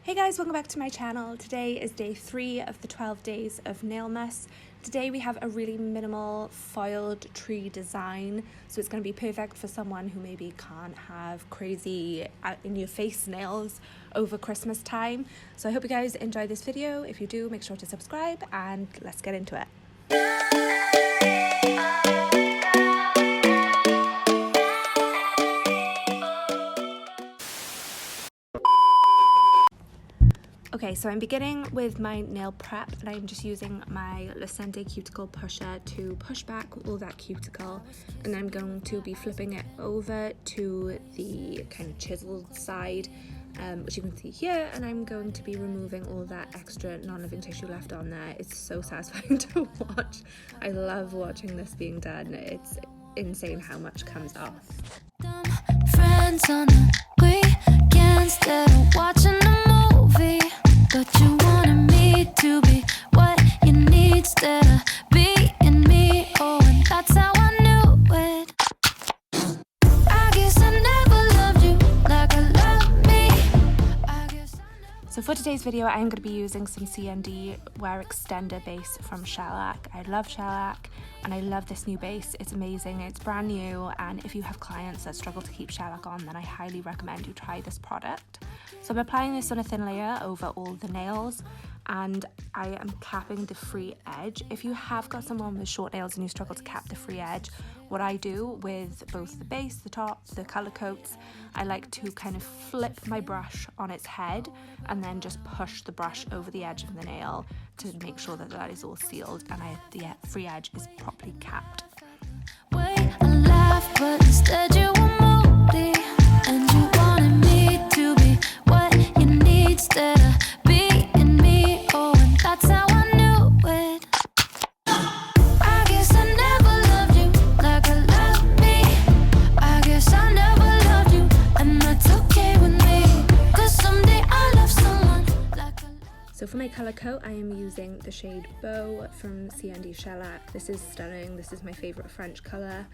Hey guys, welcome back to my channel. Today is day 3 of the 12 days of Nailmas. Today we have a really minimal foiled tree design, so it's going to be perfect for someone who maybe can't have crazy in-your-face nails over Christmas time. So I hope you guys enjoy this video. If you do, make sure to subscribe and let's get into it. Okay, so I'm beginning with my nail prep and I'm just using my Lecente Cuticle Pusher to push back all that cuticle, and I'm going to be flipping it over to the kind of chiseled side, which you can see here, and I'm going to be removing all that extra non-living tissue left on there. It's so satisfying to watch. I love watching this being done. It's insane how much comes off. Friends on the weekends that are watching a movie. But you wanted me to be what you need instead of being me. Oh, and that's how I knew it. I guess I never loved you like I love me. So for today's video, I'm going to be using some CND Wear Extender base from Shellac. I love Shellac and I love this new base. It's amazing, it's brand new, and if you have clients that struggle to keep Shellac on, then I highly recommend you try this product. So I'm applying this on a thin layer over all the nails, and I am capping the free edge. If you have got someone with short nails and you struggle to cap the free edge, what I do with both the base, the top, the colour coats, I like to kind of flip my brush on its head and then just push the brush over the edge of the nail to make sure that that is all sealed and the free edge is properly capped. I laugh, but instead you were moody, and you wanted me to be what you need instead of being me. Oh, and that's how I knew it. I guess I never loved you like I love me. I guess I never loved you, and that's okay with me. 'Cause someday I love someone like I love. So for my colour coat, I am using the shade Beau from CND Shellac. This is stunning. This is my favourite French colour.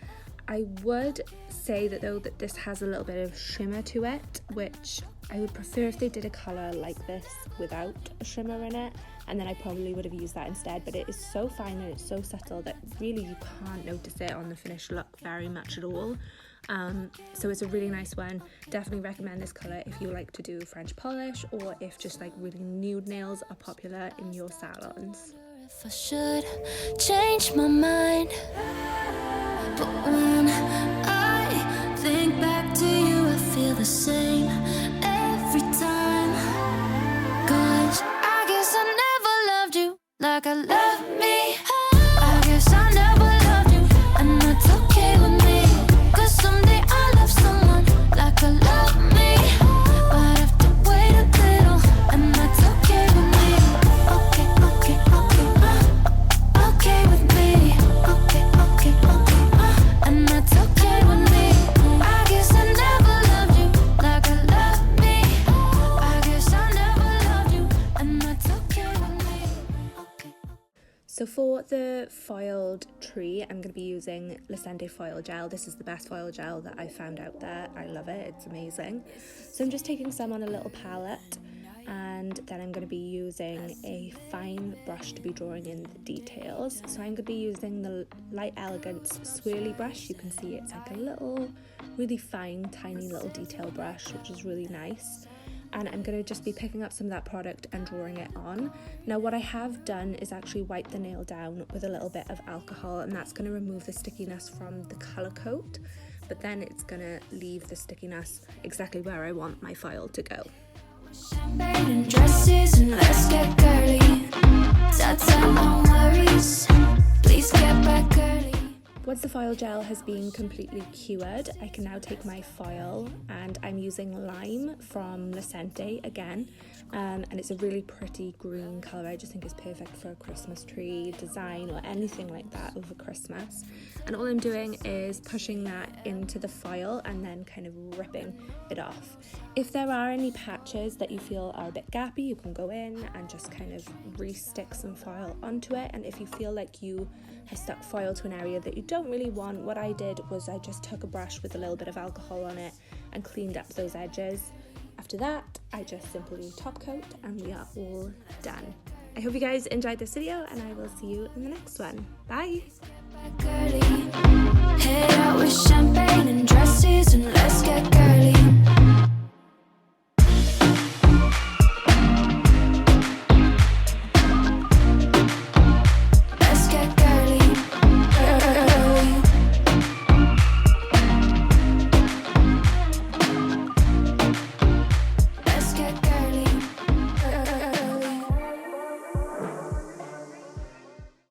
I would say that though that this has a little bit of shimmer to it, which I would prefer if they did a colour like this without a shimmer in it, and then I probably would have used that instead, but it is so fine and it's so subtle that really you can't notice it on the finished look very much at all. So it's a really nice one. Definitely recommend this colour if you like to do French polish, or if just like really nude nails are popular in your salons. If I should change my mind, but when I think back to you, I feel the same every time. 'Cause I guess I never loved you like I love me. I guess I never loved you, and that's okay with me. 'Cause someday I love someone like I love me, but I have to wait a little, and that's okay with me. Okay, okay, okay, okay with me. Okay, okay, okay, and that's okay with me. I guess I never loved you like I love me. I guess I never loved you, and that's okay with me. Okay. So for the foiled tree, I'm going to be using Lecente foil gel. This is the best foil gel that I found out there. I love it, it's amazing. So I'm just taking some on a little palette, and then I'm going to be using a fine brush to be drawing in the details. So I'm going to be using the Light Elegance swirly brush. You can see it's like a little, really fine, tiny little detail brush, which is really nice. And I'm going to just be picking up some of that product and drawing it on. Now what I have done is actually wipe the nail down with a little bit of alcohol, and that's going to remove the stickiness from the colour coat, but then it's going to leave the stickiness exactly where I want my file to go. Champagne dresses and let's get girly. Tata, no worries. Please get back early. Once the foil gel has been completely cured, I can now take my foil, and I'm using Lime from Lecente again, and it's a really pretty green colour. I just think it's perfect for a Christmas tree design or anything like that over Christmas. And all I'm doing is pushing that into the foil and then kind of ripping it off. If there are any patches that you feel are a bit gappy, you can go in and just kind of re-stick some foil onto it. And if you feel like you have stuck foil to an area that you don't really want, what I did was I just took a brush with a little bit of alcohol on it and cleaned up those edges. After that, I just simply top coat and we are all done. I hope you guys enjoyed this video and I will see you in the next one. Bye!